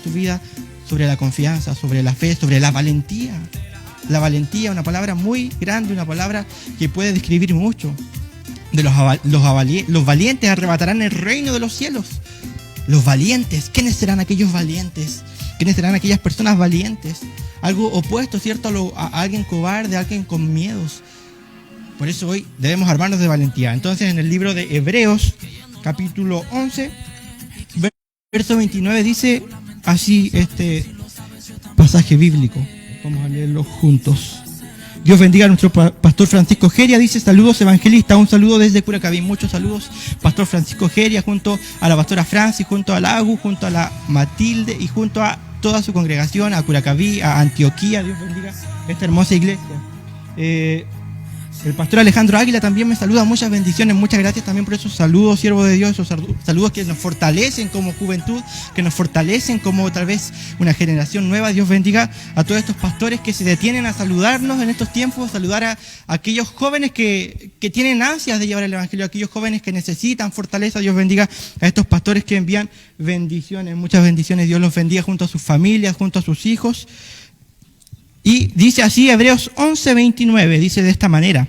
tu vida, sobre la confianza, sobre la fe, sobre la valentía. La valentía, una palabra muy grande, una palabra que puede describir mucho. Los valientes arrebatarán el reino de los cielos. Los valientes, ¿quiénes serán aquellos valientes? ¿Quiénes serán aquellas personas valientes? Algo opuesto, ¿cierto? A alguien cobarde, a alguien con miedos. Por eso hoy debemos armarnos de valentía. Entonces, en el libro de Hebreos, capítulo 11, verso 29, dice así este pasaje bíblico. Vamos a leerlo juntos. Dios bendiga a nuestro pastor Francisco Geria. Dice: saludos evangelistas, un saludo desde Curacaví. Muchos saludos, pastor Francisco Geria, junto a la pastora Francis, junto a la Agu, junto a la Matilde y junto a toda su congregación, a Curacaví, a Antioquía. Dios bendiga esta hermosa iglesia. El pastor Alejandro Águila también me saluda. Muchas bendiciones, muchas gracias también por esos saludos, siervo de Dios, esos saludos que nos fortalecen como juventud, que nos fortalecen como tal vez una generación nueva. Dios bendiga a todos estos pastores que se detienen a saludarnos en estos tiempos, saludar a aquellos jóvenes que tienen ansias de llevar el evangelio, a aquellos jóvenes que necesitan fortaleza. Dios bendiga a estos pastores que envían bendiciones, muchas bendiciones. Dios los bendiga junto a sus familias, junto a sus hijos. Y dice así Hebreos 11:29, dice de esta manera: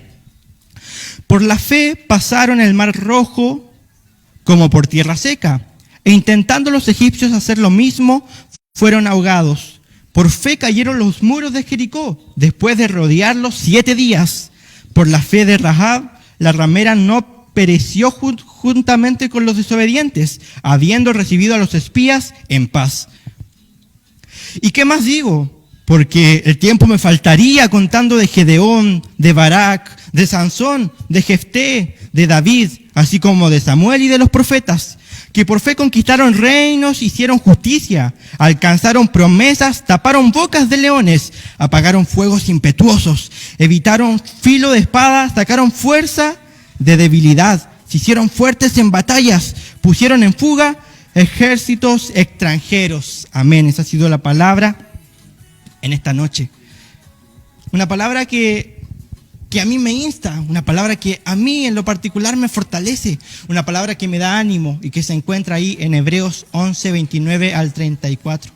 por la fe pasaron el mar rojo como por tierra seca, e intentando los egipcios hacer lo mismo, fueron ahogados. Por fe cayeron los muros de Jericó, después de rodearlos 7 días. Por la fe de Rahab, la ramera no pereció juntamente con los desobedientes, habiendo recibido a los espías en paz. ¿Y qué más digo? Porque el tiempo me faltaría contando de Gedeón, de Barak, de Sansón, de Jefté, de David, así como de Samuel y de los profetas, que por fe conquistaron reinos, hicieron justicia, alcanzaron promesas, taparon bocas de leones, apagaron fuegos impetuosos, evitaron filo de espada, sacaron fuerza de debilidad, se hicieron fuertes en batallas, pusieron en fuga ejércitos extranjeros. Amén. Esa ha sido la palabra en esta noche. Una palabra que a mí me insta, una palabra que a mí en lo particular me fortalece, una palabra que me da ánimo y que se encuentra ahí en Hebreos 11:29 al 34.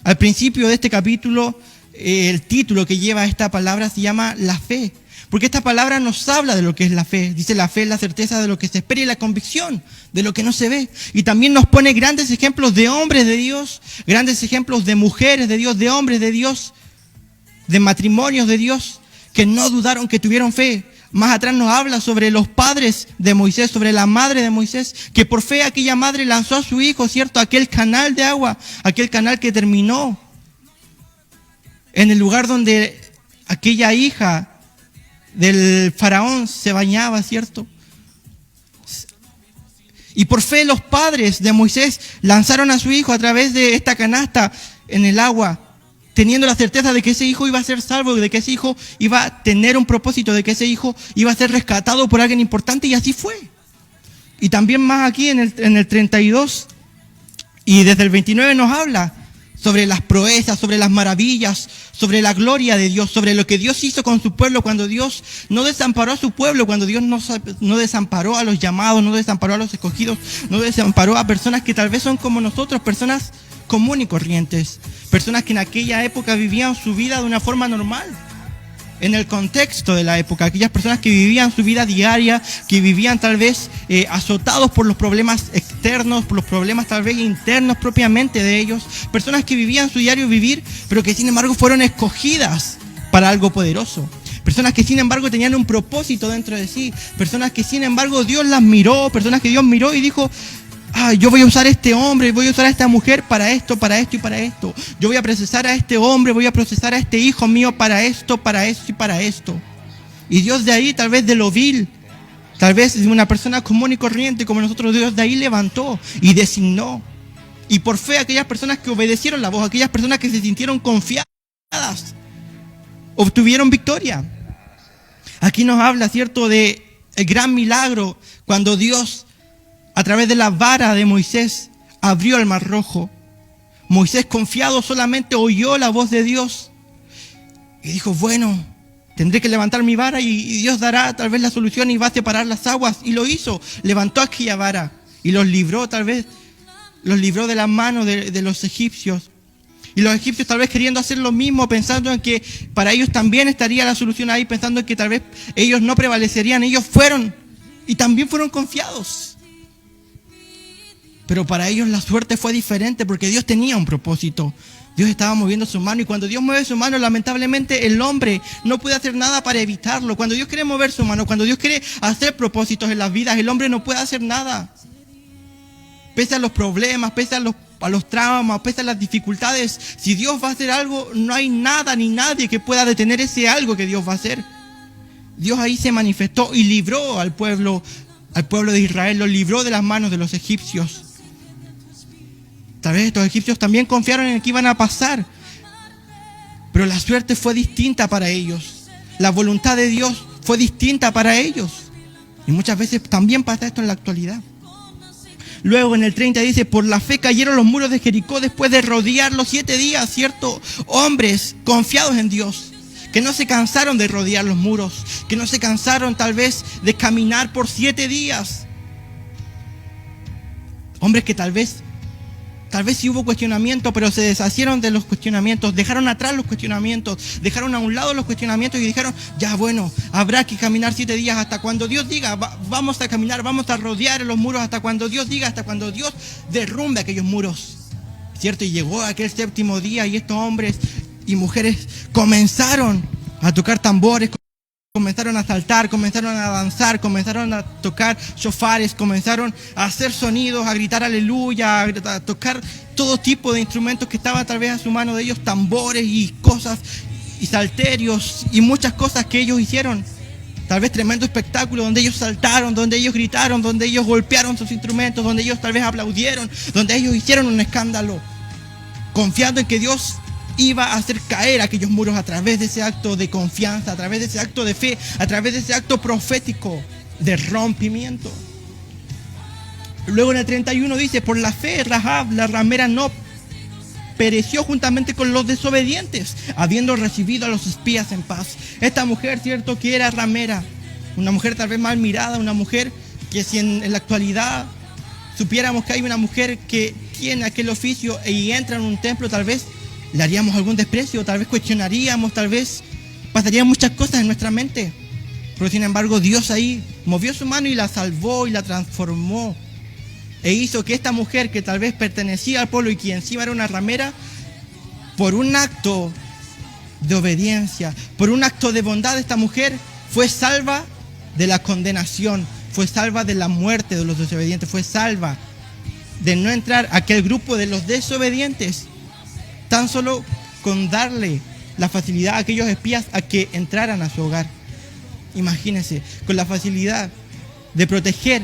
Al principio de este capítulo, el título que lleva esta palabra se llama la fe, porque esta palabra nos habla de lo que es la fe. Dice: la fe es la certeza de lo que se espera y la convicción de lo que no se ve. Y también nos pone grandes ejemplos de hombres de Dios, grandes ejemplos de mujeres de Dios, de hombres de Dios, de matrimonios de Dios, que no dudaron, que tuvieron fe. Más atrás nos habla sobre los padres de Moisés, sobre la madre de Moisés, que por fe aquella madre lanzó a su hijo, ¿cierto?, aquel canal de agua, aquel canal que terminó en el lugar donde aquella hija del faraón se bañaba, ¿cierto? Y por fe los padres de Moisés lanzaron a su hijo a través de esta canasta en el agua, teniendo la certeza de que ese hijo iba a ser salvo, de que ese hijo iba a tener un propósito, de que ese hijo iba a ser rescatado por alguien importante, y así fue. Y también más aquí en el 32 y desde el 29 nos habla sobre las proezas, sobre las maravillas, sobre la gloria de Dios, sobre lo que Dios hizo con su pueblo, cuando Dios no desamparó a su pueblo, cuando Dios no desamparó a los llamados, no desamparó a los escogidos, no desamparó a personas que tal vez son como nosotros, personas comunes y corrientes, personas que en aquella época vivían su vida de una forma normal, en el contexto de la época, aquellas personas que vivían su vida diaria, que vivían tal vez azotados por los problemas externos, por los problemas tal vez internos propiamente de ellos, personas que vivían su diario vivir, pero que sin embargo fueron escogidas para algo poderoso, personas que sin embargo tenían un propósito dentro de sí, personas que sin embargo Dios las miró, personas que Dios miró y dijo: yo voy a usar a este hombre, voy a usar a esta mujer para esto y para esto. Yo voy a procesar a este hombre, voy a procesar a este hijo mío para esto y para esto. Y Dios de ahí, tal vez de lo vil, tal vez de una persona común y corriente como nosotros, Dios de ahí levantó y designó. Y por fe aquellas personas que obedecieron la voz, aquellas personas que se sintieron confiadas, obtuvieron victoria. Aquí nos habla, ¿cierto?, de el gran milagro cuando Dios, a través de la vara de Moisés, abrió el mar rojo. Moisés, confiado, solamente oyó la voz de Dios y dijo: bueno, tendré que levantar mi vara y Dios dará tal vez la solución y va a separar las aguas. Y lo hizo, levantó aquella vara y los libró tal vez los libró de las manos de los egipcios. Y los egipcios tal vez queriendo hacer lo mismo, pensando en que para ellos también estaría la solución ahí, pensando en que tal vez ellos no prevalecerían. Ellos fueron y también fueron confiados. Pero para ellos la suerte fue diferente porque Dios tenía un propósito. Dios estaba moviendo su mano y cuando Dios mueve su mano, lamentablemente el hombre no puede hacer nada para evitarlo. Cuando Dios quiere mover su mano, cuando Dios quiere hacer propósitos en las vidas, el hombre no puede hacer nada. Pese a los problemas, pese a los traumas, pese a las dificultades, si Dios va a hacer algo, no hay nada ni nadie que pueda detener ese algo que Dios va a hacer. Dios ahí se manifestó y libró al pueblo de Israel, lo libró de las manos de los egipcios. Tal vez estos egipcios también confiaron en que iban a pasar, pero la suerte fue distinta para ellos. La voluntad de Dios fue distinta para ellos. Y muchas veces también pasa esto en la actualidad. Luego en el 30 dice, por la fe cayeron los muros de Jericó después de rodearlos 7 días, ¿cierto? Hombres confiados en Dios, que no se cansaron de rodear los muros, que no se cansaron tal vez de caminar por 7 días. Hombres que tal vez sí hubo cuestionamiento, pero se deshacieron de los cuestionamientos, dejaron atrás los cuestionamientos, dejaron a un lado los cuestionamientos y dijeron, ya bueno, habrá que caminar 7 días hasta cuando Dios diga, vamos a caminar, vamos a rodear los muros hasta cuando Dios diga, hasta cuando Dios derrumbe aquellos muros, ¿cierto? Y llegó aquel 7º día y estos hombres y mujeres comenzaron a tocar tambores, comenzaron a saltar, comenzaron a danzar, comenzaron a tocar shofares, comenzaron a hacer sonidos, a gritar aleluya, a tocar todo tipo de instrumentos que estaban tal vez a su mano de ellos, tambores y cosas, y salterios y muchas cosas que ellos hicieron. Tal vez tremendo espectáculo donde ellos saltaron, donde ellos gritaron, donde ellos golpearon sus instrumentos, donde ellos tal vez aplaudieron, donde ellos hicieron un escándalo, confiando en que Dios iba a hacer caer aquellos muros a través de ese acto de confianza, a través de ese acto de fe, a través de ese acto profético de rompimiento. Luego en el 31 dice, por la fe Rahab, la ramera, no pereció juntamente con los desobedientes, habiendo recibido a los espías en paz. Esta mujer, cierto, que era ramera, una mujer tal vez mal mirada, una mujer que si en la actualidad supiéramos que hay una mujer que tiene aquel oficio y entra en un templo, tal vez le haríamos algún desprecio, tal vez cuestionaríamos, tal vez pasarían muchas cosas en nuestra mente. Pero sin embargo Dios ahí movió su mano y la salvó y la transformó. E hizo que esta mujer que tal vez pertenecía al pueblo y que encima era una ramera, por un acto de obediencia, por un acto de bondad, esta mujer fue salva de la condenación, fue salva de la muerte de los desobedientes, fue salva de no entrar a aquel grupo de los desobedientes. Tan solo con darle la facilidad a aquellos espías a que entraran a su hogar. Imagínense, con la facilidad de proteger,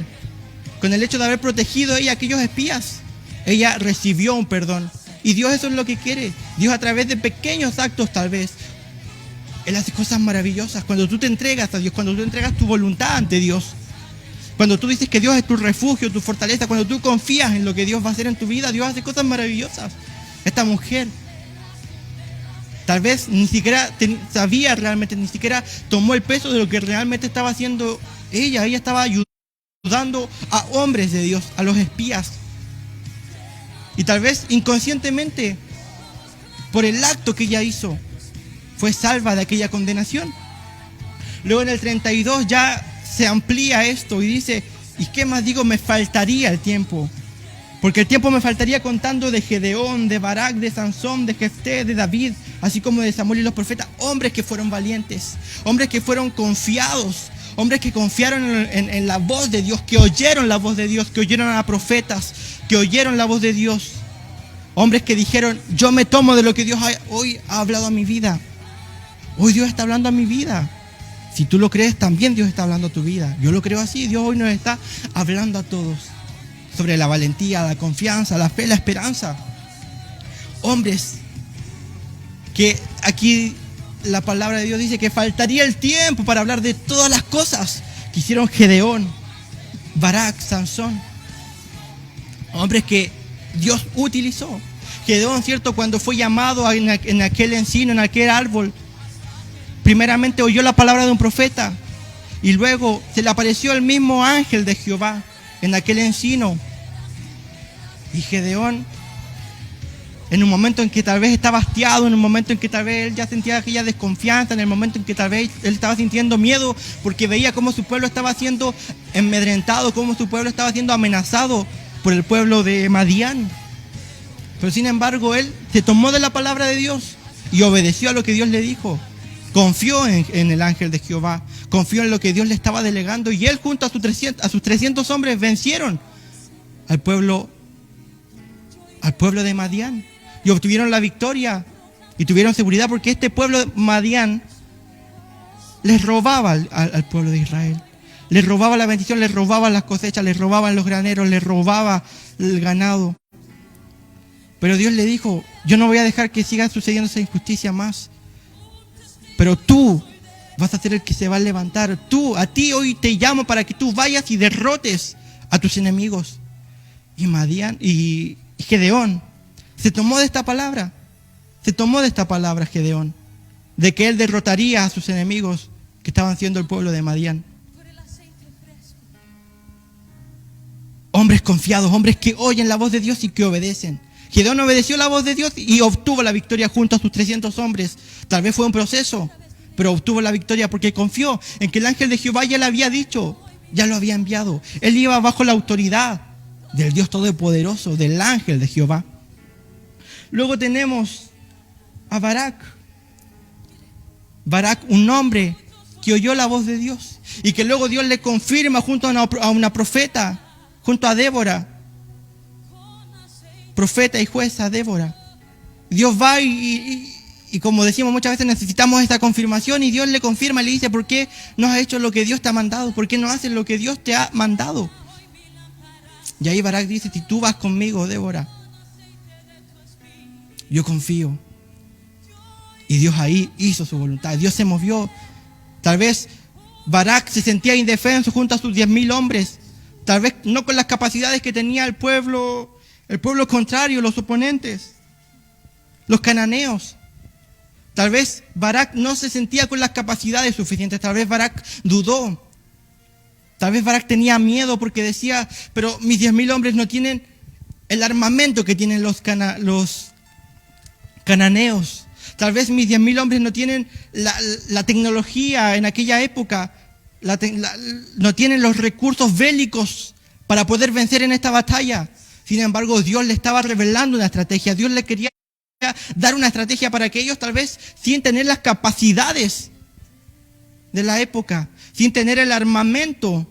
con el hecho de haber protegido ella a aquellos espías, ella recibió un perdón. Y Dios eso es lo que quiere. Dios a través de pequeños actos tal vez, Él hace cosas maravillosas. Cuando tú te entregas a Dios, cuando tú entregas tu voluntad ante Dios, cuando tú dices que Dios es tu refugio, tu fortaleza, cuando tú confías en lo que Dios va a hacer en tu vida, Dios hace cosas maravillosas. Esta mujer tal vez ni siquiera sabía realmente, ni siquiera tomó el peso de lo que realmente estaba haciendo ella. Ella estaba ayudando a hombres de Dios, a los espías. Y tal vez inconscientemente, por el acto que ella hizo, fue salva de aquella condenación. Luego en el 32 ya se amplía esto y dice, ¿y qué más digo? Me faltaría el tiempo. Porque el tiempo me faltaría contando de Gedeón, de Barak, de Sansón, de Jefté, de David, así como de Samuel y los profetas, hombres que fueron valientes, hombres que fueron confiados, hombres que confiaron en la voz de Dios, que oyeron la voz de Dios, que oyeron a profetas, que oyeron la voz de Dios, hombres que dijeron, yo me tomo de lo que Dios hoy ha hablado a mi vida, hoy Dios está hablando a mi vida. Si tú lo crees, también Dios está hablando a tu vida. Yo lo creo así, Dios hoy nos está hablando a todos sobre la valentía, la confianza, la fe, la esperanza. Hombres que aquí la palabra de Dios dice que faltaría el tiempo para hablar de todas las cosas que hicieron Gedeón, Barak, Sansón. Hombres que Dios utilizó. Gedeón, ¿cierto? Cuando fue llamado en aquel encino, en aquel árbol, primeramente oyó la palabra de un profeta y luego se le apareció el mismo ángel de Jehová en aquel encino. Y Gedeón, en un momento en que tal vez estaba hastiado, en un momento en que tal vez él ya sentía aquella desconfianza, en el momento en que tal vez él estaba sintiendo miedo porque veía cómo su pueblo estaba siendo amedrentado, cómo su pueblo estaba siendo amenazado por el pueblo de Madián. Pero sin embargo, él se tomó de la palabra de Dios y obedeció a lo que Dios le dijo. Confió en el ángel de Jehová, confió en lo que Dios le estaba delegando, y él junto a sus 300 hombres vencieron al pueblo de Madián y obtuvieron la victoria y tuvieron seguridad, porque este pueblo de Madián les robaba al pueblo de Israel. Les robaba la bendición, les robaba las cosechas, les robaban los graneros, les robaba el ganado. Pero Dios le dijo: yo no voy a dejar que siga sucediendo esa injusticia más. Pero tú vas a ser el que se va a levantar. A ti hoy te llamo para que tú vayas y derrotes a tus enemigos. Y Gedeón se tomó de esta palabra. Gedeón, de que él derrotaría a sus enemigos, que estaban siendo el pueblo de Madián. Hombres confiados, hombres que oyen la voz de Dios y que obedecen. Gedeón obedeció la voz de Dios y obtuvo la victoria junto a sus 300 hombres. Tal vez fue un proceso, pero obtuvo la victoria porque confió en que el ángel de Jehová ya le había dicho, ya lo había enviado. Él iba bajo la autoridad del Dios Todopoderoso, del ángel de Jehová. Luego tenemos a Barak. Barak, un hombre que oyó la voz de Dios y que luego Dios le confirma junto a una profeta, junto a Débora, profeta y jueza Débora. Dios va y como decimos muchas veces, necesitamos esta confirmación, y Dios le confirma y le dice: ¿por qué no has hecho lo que Dios te ha mandado? ¿Por qué no haces lo que Dios te ha mandado? Y ahí Barak dice: si tú vas conmigo, Débora, yo confío. Y Dios ahí hizo su voluntad. Dios se movió. Tal vez Barak se sentía indefenso junto a sus 10,000 hombres. Tal vez no con las capacidades que tenía el pueblo contrario, los oponentes, los cananeos. Tal vez Barak no se sentía con las capacidades suficientes. Tal vez Barak dudó. Tal vez Barak tenía miedo porque decía: pero mis 10,000 hombres no tienen el armamento que tienen los cananeos. Tal vez mis 10,000 hombres no tienen la tecnología en aquella época. No tienen los recursos bélicos para poder vencer en esta batalla. Sin embargo, Dios le estaba revelando una estrategia. Dios le quería dar una estrategia para que ellos, tal vez sin tener las capacidades de la época, sin tener el armamento,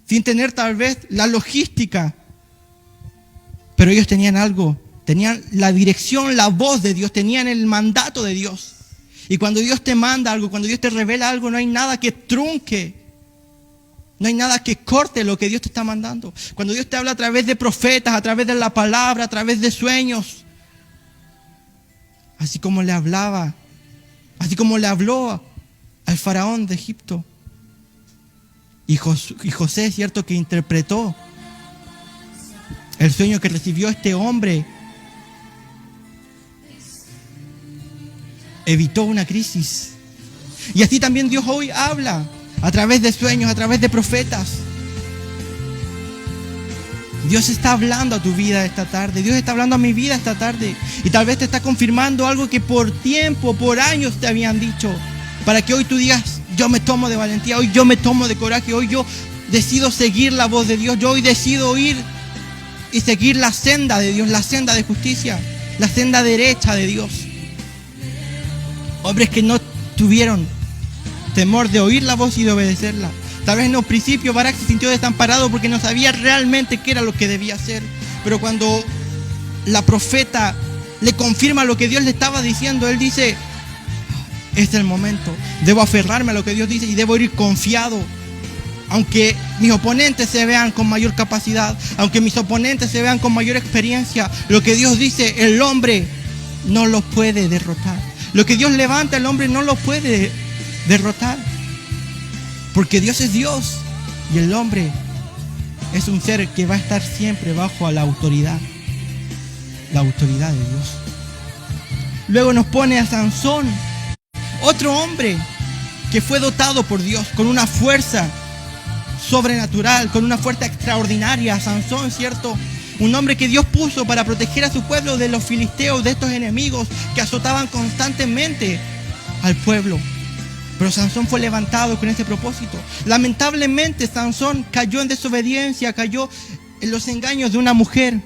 sin tener tal vez la logística, pero ellos tenían algo, tenían la dirección, la voz de Dios, tenían el mandato de Dios. Y cuando Dios te manda algo, cuando Dios te revela algo, no hay nada que trunque, no hay nada que corte lo que Dios te está mandando. Cuando Dios te habla a través de profetas, a través de la palabra, a través de sueños, así como le habló al faraón de Egipto. Y José, cierto, que interpretó el sueño que recibió este hombre, evitó una crisis. Y así también Dios hoy habla a través de sueños, a través de profetas. Dios está hablando a tu vida esta tarde. Dios está hablando a mi vida esta tarde. Y tal vez te está confirmando algo que por tiempo, por años te habían dicho. Para que hoy tú digas: yo me tomo de valentía, hoy yo me tomo de coraje, hoy yo decido seguir la voz de Dios. Yo hoy decido ir y seguir la senda de Dios, la senda de justicia, la senda derecha de Dios. Hombres que no tuvieron temor de oír la voz y de obedecerla. Tal vez en un principio Barak se sintió desamparado porque no sabía realmente qué era lo que debía hacer. Pero cuando la profeta le confirma lo que Dios le estaba diciendo, él dice: este es el momento, debo aferrarme a lo que Dios dice y debo ir confiado. Aunque mis oponentes se vean con mayor capacidad, aunque mis oponentes se vean con mayor experiencia, lo que Dios dice, el hombre no lo puede derrotar. Lo que Dios levanta, el hombre no lo puede derrotar. Porque Dios es Dios y el hombre es un ser que va a estar siempre bajo la autoridad de Dios. Luego nos pone a Sansón, otro hombre que fue dotado por Dios con una fuerza sobrenatural, con una fuerza extraordinaria. Sansón, ¿cierto? Un hombre que Dios puso para proteger a su pueblo de los filisteos, de estos enemigos que azotaban constantemente al pueblo. Pero Sansón fue levantado con ese propósito. Lamentablemente Sansón cayó en desobediencia, cayó en los engaños de una mujer.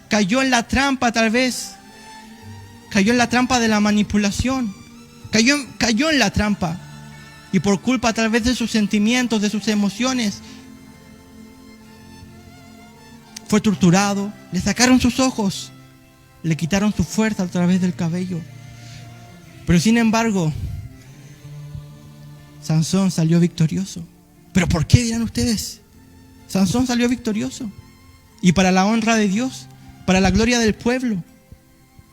Cayó en la trampa tal vez. Cayó en la trampa de la manipulación. Cayó en la trampa. Y por culpa tal vez de sus sentimientos, de sus emociones, fue torturado. Le sacaron sus ojos. Le quitaron su fuerza a través del cabello. Pero sin embargo, Sansón salió victorioso. ¿Pero por qué, dirán ustedes? Sansón salió victorioso. Y para la honra de Dios, para la gloria del pueblo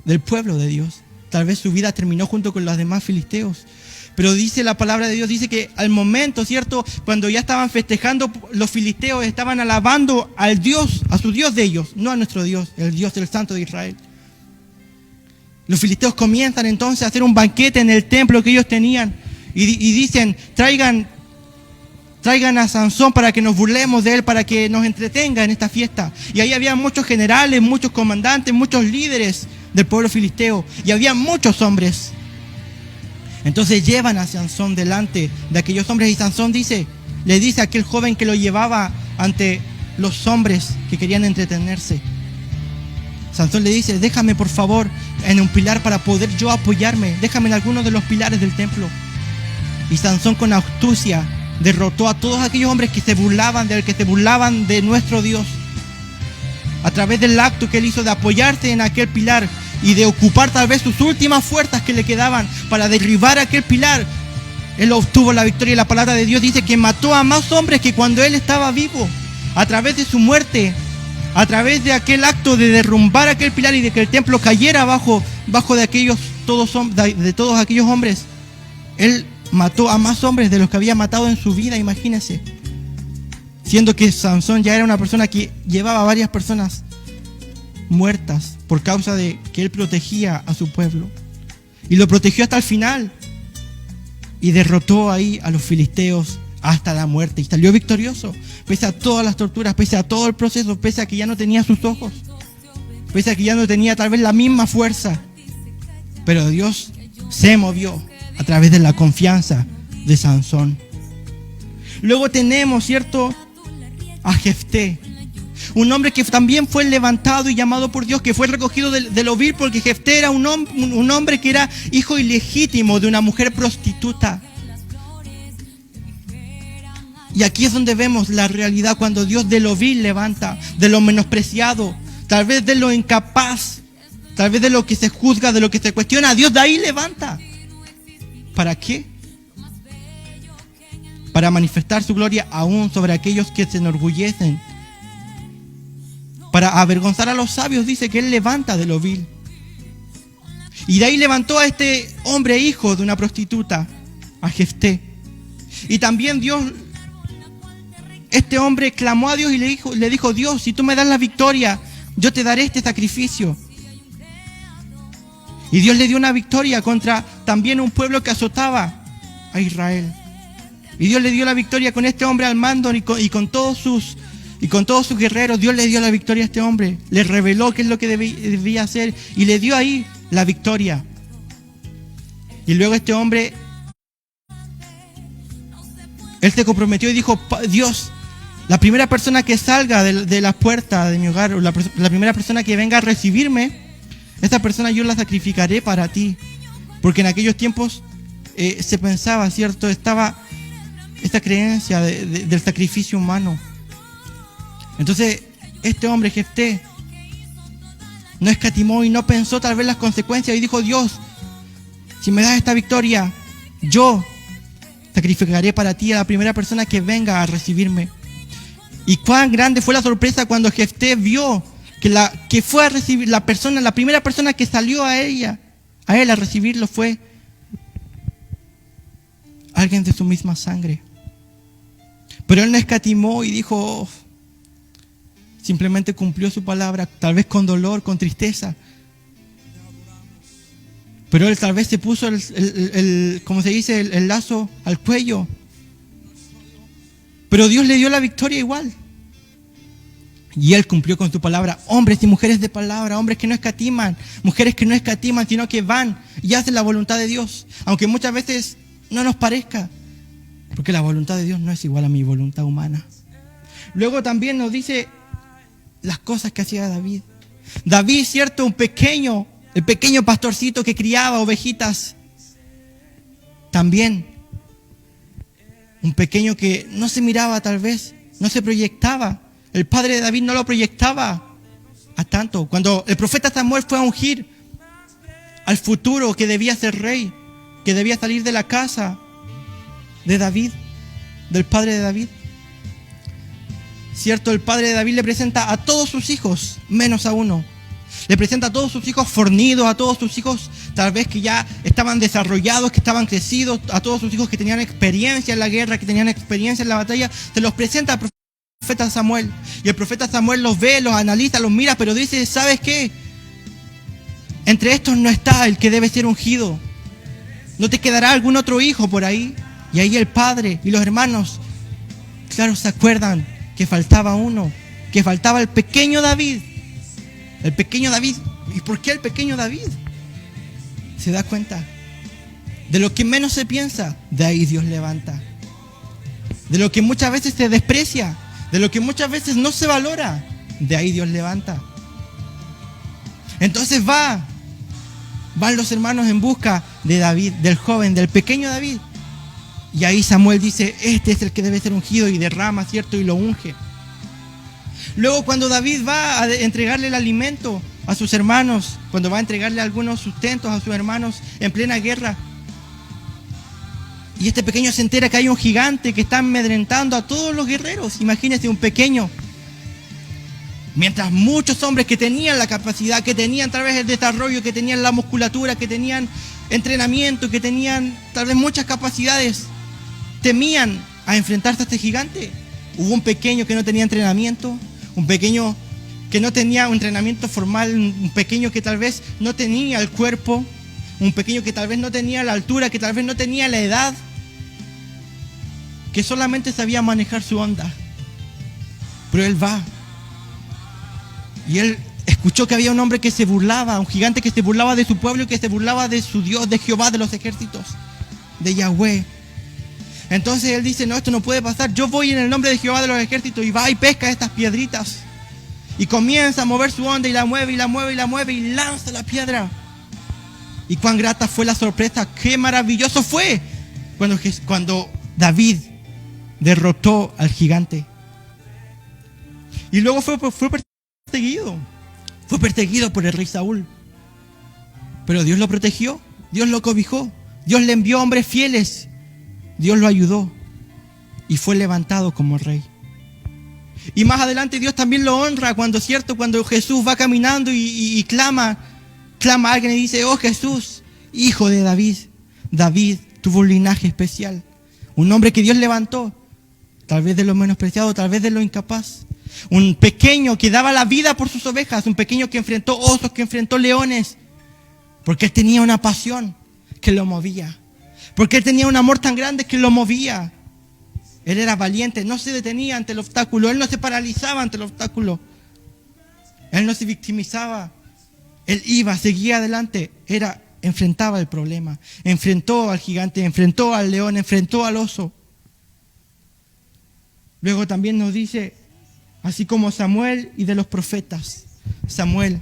de Dios. Tal vez su vida terminó junto con los demás filisteos. Pero dice la palabra de Dios, dice que al momento, ¿cierto? Cuando ya estaban festejando, los filisteos estaban alabando al Dios, a su Dios de ellos, no a nuestro Dios, el Dios del Santo de Israel. Los filisteos comienzan entonces a hacer un banquete en el templo que ellos tenían. Y dicen, traigan a Sansón para que nos burlemos de él, para que nos entretenga en esta fiesta. Y ahí había muchos generales, muchos comandantes, muchos líderes del pueblo filisteo. Y había muchos hombres. Entonces llevan a Sansón delante de aquellos hombres. Y Sansón le dice a aquel joven que lo llevaba ante los hombres que querían entretenerse. Sansón le dice, déjame por favor en un pilar para poder yo apoyarme. Déjame en alguno de los pilares del templo. Y Sansón con astucia derrotó a todos aquellos hombres que se burlaban de nuestro Dios. A través del acto que él hizo de apoyarse en aquel pilar y de ocupar tal vez sus últimas fuerzas que le quedaban para derribar aquel pilar, él obtuvo la victoria. Y la palabra de Dios dice que mató a más hombres que cuando él estaba vivo. A través de su muerte, a través de aquel acto de derrumbar aquel pilar y de que el templo cayera bajo de todos aquellos hombres, él mató a más hombres de los que había matado en su vida, imagínense. Siendo que Sansón ya era una persona que llevaba a varias personas muertas por causa de que él protegía a su pueblo. Y lo protegió hasta el final. Y derrotó ahí a los filisteos hasta la muerte. Y salió victorioso, pese a todas las torturas, pese a todo el proceso, pese a que ya no tenía sus ojos, pese a que ya no tenía tal vez la misma fuerza. Pero Dios se movió a través de la confianza de Sansón. Luego tenemos, ¿cierto?, a Jefté, un hombre que también fue levantado y llamado por Dios, que fue recogido de lo vil, porque Jefté era un hombre que era hijo ilegítimo de una mujer prostituta. Y aquí es donde vemos la realidad, cuando Dios de lo vil levanta, de lo menospreciado, tal vez de lo incapaz, tal vez de lo que se juzga, de lo que se cuestiona, Dios de ahí levanta. ¿Para qué? Para manifestar su gloria aún sobre aquellos que se enorgullecen. Para avergonzar a los sabios, dice que Él levanta de lo vil. Y de ahí levantó a este hombre hijo de una prostituta, a Jefté. Y también este hombre clamó a Dios y le dijo, Dios, si tú me das la victoria, yo te daré este sacrificio. Y Dios le dio una victoria contra también un pueblo que azotaba a Israel. Y Dios le dio la victoria con este hombre al mando y con todos sus guerreros. Dios le dio la victoria a este hombre. Le reveló qué es lo que debía hacer y le dio ahí la victoria. Y luego este hombre, él se comprometió y dijo, Dios, la primera persona que salga de la puerta de mi hogar, o la primera persona que venga a recibirme, esa persona yo la sacrificaré para ti. Porque en aquellos tiempos se pensaba, ¿cierto? Estaba esta creencia del sacrificio humano. Entonces, este hombre, Jefté, no escatimó y no pensó tal vez las consecuencias y dijo, Dios, si me das esta victoria, yo sacrificaré para ti a la primera persona que venga a recibirme. Y cuán grande fue la sorpresa cuando Jefté vio que fue a recibir la primera persona que salió a él a recibirlo fue alguien de su misma sangre. Pero él no escatimó y dijo, simplemente cumplió su palabra, tal vez con dolor, con tristeza. Pero él tal vez se puso como se dice, el lazo al cuello. Pero Dios le dio la victoria igual. Y Él cumplió con su palabra. Hombres y mujeres de palabra, hombres que no escatiman, mujeres que no escatiman, sino que van y hacen la voluntad de Dios. Aunque muchas veces no nos parezca, porque la voluntad de Dios no es igual a mi voluntad humana. Luego también nos dice las cosas que hacía David. David, cierto, el pequeño pastorcito que criaba ovejitas. También un pequeño que no se miraba tal vez, no se proyectaba. El padre de David no lo proyectaba a tanto. Cuando el profeta Samuel fue a ungir al futuro que debía ser rey, que debía salir de la casa de David, del padre de David. Cierto, el padre de David le presenta a todos sus hijos, menos a uno. Le presenta a todos sus hijos fornidos, a todos sus hijos tal vez que ya estaban desarrollados, que estaban crecidos, a todos sus hijos que tenían experiencia en la guerra, que tenían experiencia en la batalla. Se los presenta al profeta Samuel. Y el profeta Samuel los ve, los analiza, los mira, pero dice, ¿sabes qué? Entre estos no está el que debe ser ungido. ¿No te quedará algún otro hijo por ahí? Y ahí el padre y los hermanos, claro, se acuerdan que faltaba uno, que faltaba el pequeño David. El pequeño David. ¿Y por qué el pequeño David? Se da cuenta. De lo que menos se piensa, de ahí Dios levanta. De lo que muchas veces se desprecia, de lo que muchas veces no se valora, de ahí Dios levanta. Entonces van los hermanos en busca de David, del joven, del pequeño David. Y ahí Samuel dice, este es el que debe ser ungido, y derrama, ¿cierto? Y lo unge. Luego cuando David va a entregarle el alimento a sus hermanos, cuando va a entregarle algunos sustentos a sus hermanos en plena guerra, y este pequeño se entera que hay un gigante que está amedrentando a todos los guerreros. Imagínense un pequeño. Mientras muchos hombres que tenían la capacidad, que tenían tal vez el desarrollo, que tenían la musculatura, que tenían entrenamiento, que tenían tal vez muchas capacidades, temían a enfrentarse a este gigante. Hubo un pequeño que no tenía entrenamiento, un pequeño que no tenía un entrenamiento formal, un pequeño que tal vez no tenía el cuerpo, un pequeño que tal vez no tenía la altura, que tal vez no tenía la edad, que solamente sabía manejar su onda. Pero él va. Y él escuchó que había un hombre que se burlaba, un gigante que se burlaba de su pueblo y que se burlaba de su Dios, de Jehová de los ejércitos, de Yahweh. Entonces él dice, no, esto no puede pasar, yo voy en el nombre de Jehová de los ejércitos, y va y pesca estas piedritas. Y comienza a mover su onda y la mueve y la mueve y la mueve y lanza la piedra. Y cuán grata fue la sorpresa, qué maravilloso fue cuando David derrotó al gigante. Y luego fue perseguido por el rey Saúl. Pero Dios lo protegió, Dios lo cobijó, Dios le envió hombres fieles, Dios lo ayudó y fue levantado como rey. Y más adelante Dios también lo honra cuando Jesús va caminando y clama a alguien y dice, oh Jesús, hijo de David. David tuvo un linaje especial, un hombre que Dios levantó, tal vez de lo menospreciado, tal vez de lo incapaz. Un pequeño que daba la vida por sus ovejas, un pequeño que enfrentó osos, que enfrentó leones, porque él tenía una pasión que lo movía, porque él tenía un amor tan grande que lo movía. Él era valiente, no se detenía ante el obstáculo, él no se paralizaba ante el obstáculo, él no se victimizaba, él iba, seguía adelante, enfrentaba el problema, enfrentó al gigante, enfrentó al león, enfrentó al oso. Luego también nos dice, así como Samuel y de los profetas. Samuel,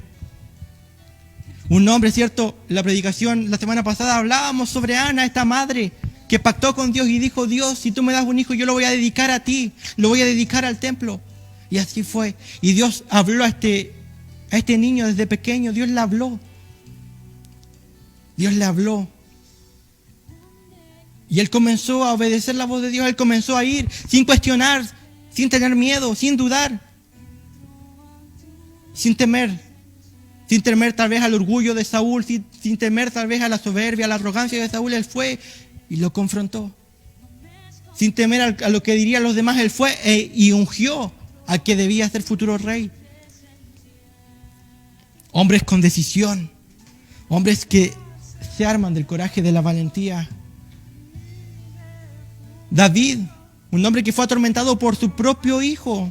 un hombre, ¿cierto? En la predicación la semana pasada hablábamos sobre Ana, esta madre que pactó con Dios y dijo, Dios, si tú me das un hijo, yo lo voy a dedicar a ti, lo voy a dedicar al templo. Y así fue. Y Dios habló a este niño desde pequeño, Dios le habló. Dios le habló. Y él comenzó a obedecer la voz de Dios, él comenzó a ir sin cuestionar, sin tener miedo, sin dudar, sin temer tal vez al orgullo de Saúl, sin temer tal vez a la soberbia, a la arrogancia de Saúl. Él fue y lo confrontó. Sin temer a lo que dirían los demás, él fue y ungió al que debía ser futuro rey. Hombres con decisión, hombres que se arman del coraje, de la valentía. David, un hombre que fue atormentado por su propio hijo.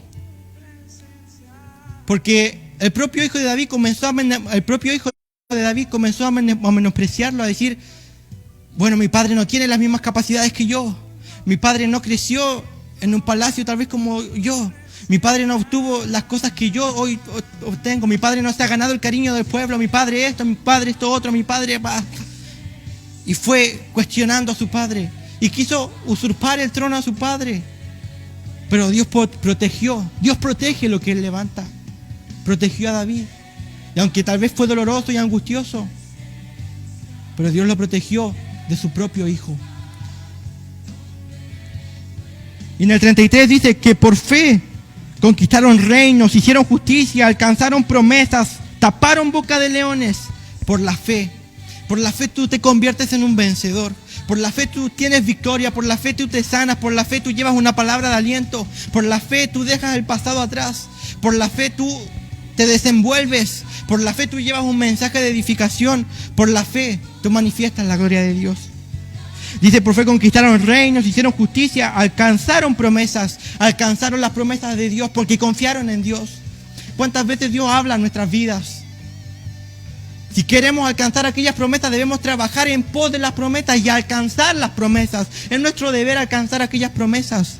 Porque el propio hijo de David comenzó a menospreciarlo, a decir, bueno, mi padre no tiene las mismas capacidades que yo. Mi padre no creció en un palacio tal vez como yo. Mi padre no obtuvo las cosas que yo hoy obtengo. Mi padre no se ha ganado el cariño del pueblo. Mi padre esto, mi padre esto otro, mi padre... Y fue cuestionando a su padre. Y quiso usurpar el trono a su padre. Pero Dios protegió. Dios protege lo que Él levanta. Protegió a David. Y aunque tal vez fue doloroso y angustioso, pero Dios lo protegió de su propio hijo. Y en el 33 dice que por fe conquistaron reinos, hicieron justicia, alcanzaron promesas, taparon boca de leones. Por la fe. Por la fe tú te conviertes en un vencedor. Por la fe tú tienes victoria. Por la fe tú te sanas. Por la fe tú llevas una palabra de aliento. Por la fe tú dejas el pasado atrás. Por la fe tú te desenvuelves. Por la fe tú llevas un mensaje de edificación. Por la fe tú manifiestas la gloria de Dios. Dice, por fe conquistaron reinos, hicieron justicia, alcanzaron promesas, alcanzaron las promesas de Dios porque confiaron en Dios. ¿Cuántas veces Dios habla en nuestras vidas? Si queremos alcanzar aquellas promesas, debemos trabajar en pos de las promesas y alcanzar las promesas. Es nuestro deber alcanzar aquellas promesas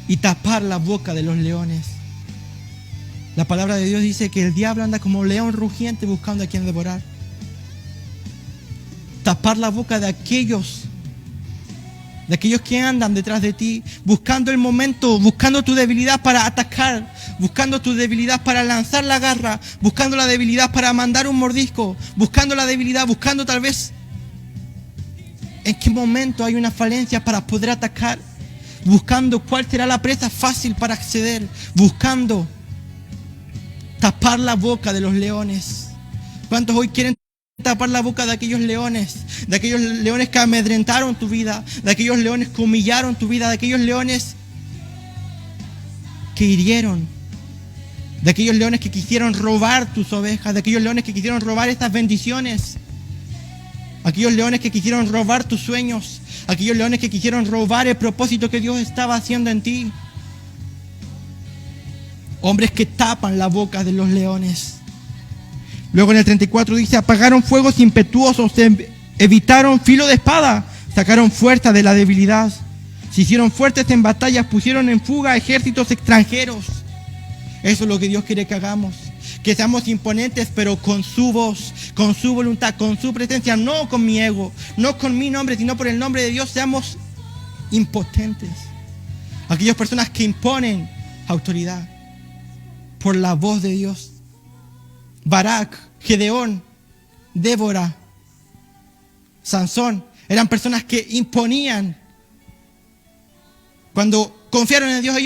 y tapar la boca de los leones. La palabra de Dios dice que el diablo anda como león rugiente buscando a quien devorar. Tapar la boca de aquellos que andan detrás de ti, buscando el momento, buscando tu debilidad para atacar, buscando tu debilidad para lanzar la garra, buscando la debilidad para mandar un mordisco, buscando la debilidad, buscando tal vez en qué momento hay una falencia para poder atacar, buscando cuál será la presa fácil para acceder, buscando tapar la boca de los leones. ¿Cuántos hoy quieren tapar la boca de aquellos leones que amedrentaron tu vida, de aquellos leones que humillaron tu vida, de aquellos leones que hirieron, de aquellos leones que quisieron robar tus ovejas, de aquellos leones que quisieron robar estas bendiciones, aquellos leones que quisieron robar tus sueños, aquellos leones que quisieron robar el propósito que Dios estaba haciendo en ti? Hombres que tapan la boca de los leones. Luego en el 34 dice, apagaron fuegos impetuosos, evitaron filo de espada, sacaron fuerza de la debilidad, se hicieron fuertes en batallas, pusieron en fuga ejércitos extranjeros. Eso es lo que Dios quiere que hagamos, que seamos imponentes, pero con su voz, con su voluntad, con su presencia, no con mi ego, no con mi nombre, sino por el nombre de Dios, seamos impotentes. Aquellas personas que imponen autoridad por la voz de Dios. Barak, Gedeón, Débora, Sansón, eran personas que imponían. Cuando confiaron en Dios,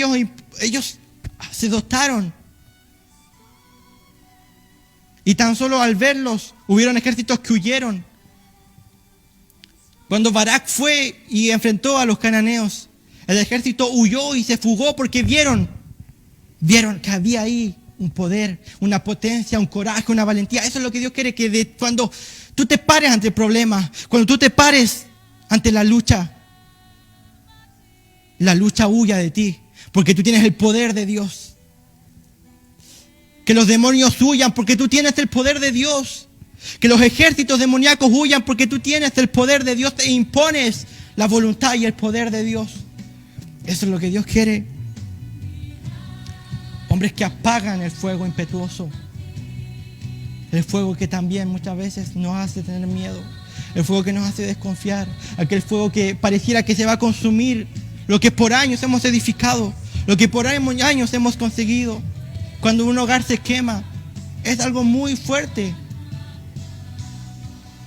ellos se dotaron. Y tan solo al verlos, hubieron ejércitos que huyeron. Cuando Barak fue y enfrentó a los cananeos, el ejército huyó y se fugó porque vieron que había ahí un poder, una potencia, un coraje, una valentía. Eso es lo que Dios quiere, que cuando tú te pares ante el problema, cuando tú te pares ante la lucha huya de ti, porque tú tienes el poder de Dios. Que los demonios huyan porque tú tienes el poder de Dios. Que los ejércitos demoníacos huyan porque tú tienes el poder de Dios, te impones la voluntad y el poder de Dios. Eso es lo que Dios quiere. Hombres que apagan el fuego impetuoso. El fuego que también muchas veces nos hace tener miedo. El fuego que nos hace desconfiar. Aquel fuego que pareciera que se va a consumir lo que por años hemos edificado, lo que por años hemos conseguido. Cuando un hogar se quema, es algo muy fuerte.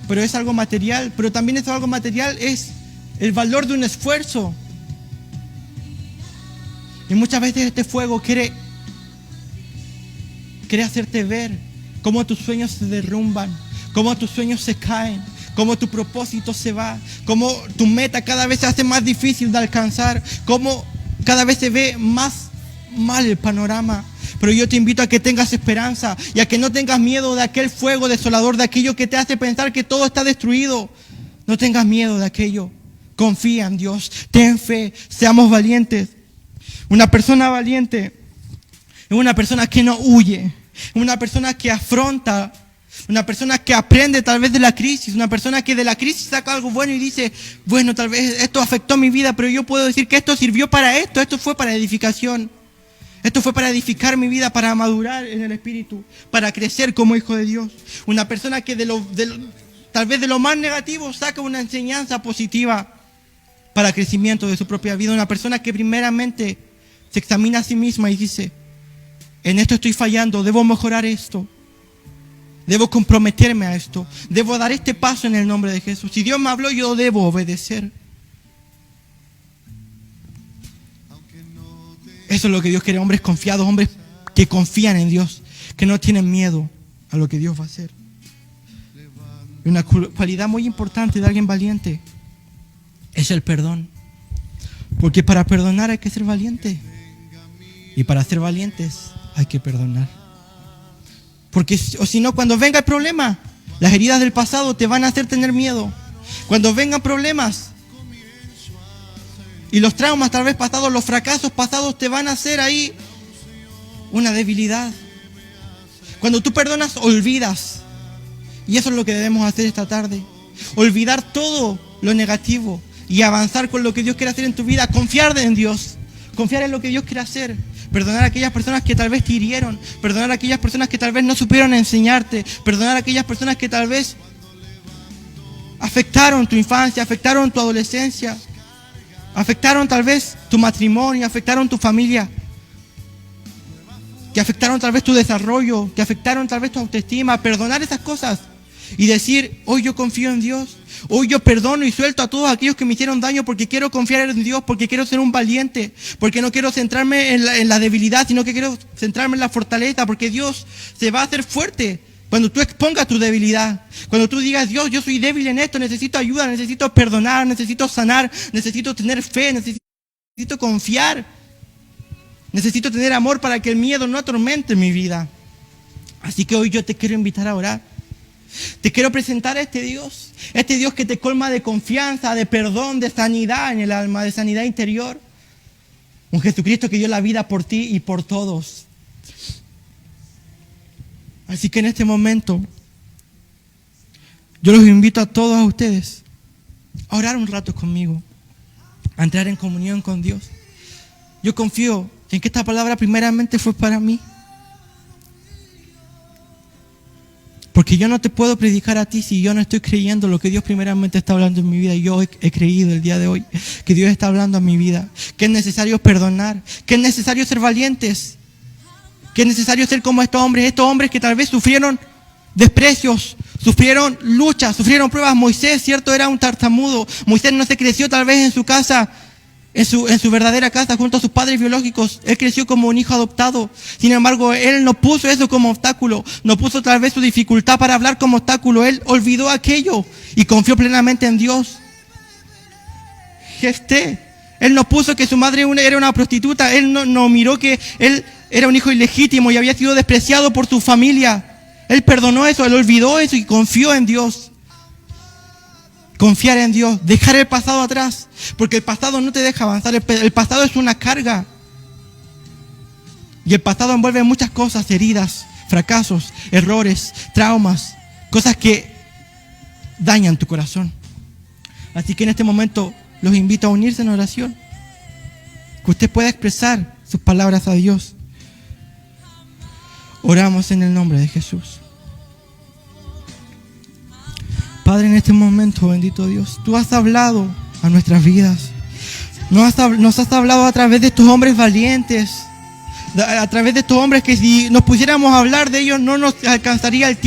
Pero es algo material. Pero también es algo material, es el valor de un esfuerzo. Y muchas veces este fuego quiere hacerte ver cómo tus sueños se derrumban, cómo tus sueños se caen, cómo tu propósito se va, cómo tu meta cada vez se hace más difícil de alcanzar, cómo cada vez se ve más mal el panorama. Pero yo te invito a que tengas esperanza y a que no tengas miedo de aquel fuego desolador, de aquello que te hace pensar que todo está destruido. No tengas miedo de aquello. Confía en Dios, ten fe, seamos valientes. Una persona valiente Es una persona que no huye. Es una persona que afronta. Una persona que aprende tal vez de la crisis. Una persona que de la crisis saca algo bueno y dice, bueno, tal vez esto afectó mi vida, pero yo puedo decir que esto sirvió para esto. Esto fue para edificación. Esto fue para edificar mi vida, para madurar en el Espíritu, para crecer como hijo de Dios. Una persona que tal vez de lo más negativo saca una enseñanza positiva para crecimiento de su propia vida. Una persona que primeramente se examina a sí misma y dice, en esto estoy fallando, debo mejorar esto. Debo comprometerme a esto. Debo dar este paso en el nombre de Jesús. Si Dios me habló, yo debo obedecer. Eso es lo que Dios quiere, hombres confiados, hombres que confían en Dios, que no tienen miedo a lo que Dios va a hacer. Una cualidad muy importante de alguien valiente es el perdón. Porque para perdonar hay que ser valiente. Y para ser valientes hay que perdonar. Porque si no, cuando venga el problema, las heridas del pasado te van a hacer tener miedo. Cuando vengan problemas y los traumas tal vez pasados, los fracasos pasados te van a hacer ahí una debilidad. Cuando tú perdonas, olvidas. Y eso es lo que debemos hacer esta tarde. Olvidar todo lo negativo y avanzar con lo que Dios quiere hacer en tu vida. Confiar en Dios. Confiar en lo que Dios quiere hacer. Perdonar a aquellas personas que tal vez te hirieron. Perdonar a aquellas personas que tal vez no supieron enseñarte. Perdonar a aquellas personas que tal vez afectaron tu infancia, afectaron tu adolescencia. Afectaron tal vez tu matrimonio, afectaron tu familia, que afectaron tal vez tu desarrollo, que afectaron tal vez tu autoestima. Perdonar esas cosas y decir, hoy yo confío en Dios, hoy yo perdono y suelto a todos aquellos que me hicieron daño porque quiero confiar en Dios, porque quiero ser un valiente, porque no quiero centrarme en la debilidad, sino que quiero centrarme en la fortaleza, porque Dios se va a hacer fuerte cuando tú expongas tu debilidad. Cuando tú digas, Dios, yo soy débil en esto, necesito ayuda, necesito perdonar, necesito sanar, necesito tener fe, necesito confiar, necesito tener amor para que el miedo no atormente mi vida. Así que hoy yo te quiero invitar a orar. Te quiero presentar a este Dios que te colma de confianza, de perdón, de sanidad en el alma, de sanidad interior. Un Jesucristo que dio la vida por ti y por todos. Así que en este momento, yo los invito a todos ustedes a orar un rato conmigo, a entrar en comunión con Dios. Yo confío en que esta palabra primeramente fue para mí. Porque yo no te puedo predicar a ti si yo no estoy creyendo lo que Dios primeramente está hablando en mi vida. Y yo he creído el día de hoy que Dios está hablando en mi vida, que es necesario perdonar, que es necesario ser valientes, que es necesario ser como estos hombres que tal vez sufrieron desprecios, sufrieron luchas, sufrieron pruebas. Moisés, cierto, era un tartamudo. Moisés no se creció tal vez en su casa, en su verdadera casa junto a sus padres biológicos. Él creció como un hijo adoptado. Sin embargo, él no puso eso como obstáculo, no puso tal vez su dificultad para hablar como obstáculo. Él olvidó aquello y confió plenamente en Dios. Él no puso que su madre era una prostituta. Él no miró que él era un hijo ilegítimo y había sido despreciado por su familia. Él perdonó eso, él olvidó eso y confió en Dios. Confiar en Dios, dejar el pasado atrás, porque el pasado no te deja avanzar. El pasado es una carga. Y el pasado envuelve muchas cosas, heridas, fracasos, errores, traumas, cosas que dañan tu corazón. Así que en este momento los invito a unirse en oración, que usted pueda expresar sus palabras a Dios. Oramos en el nombre de Jesús. Padre, en este momento, bendito Dios, tú has hablado a nuestras vidas. Nos has hablado a través de estos hombres valientes, a través de estos hombres que si nos pusiéramos a hablar de ellos no nos alcanzaría el tiempo.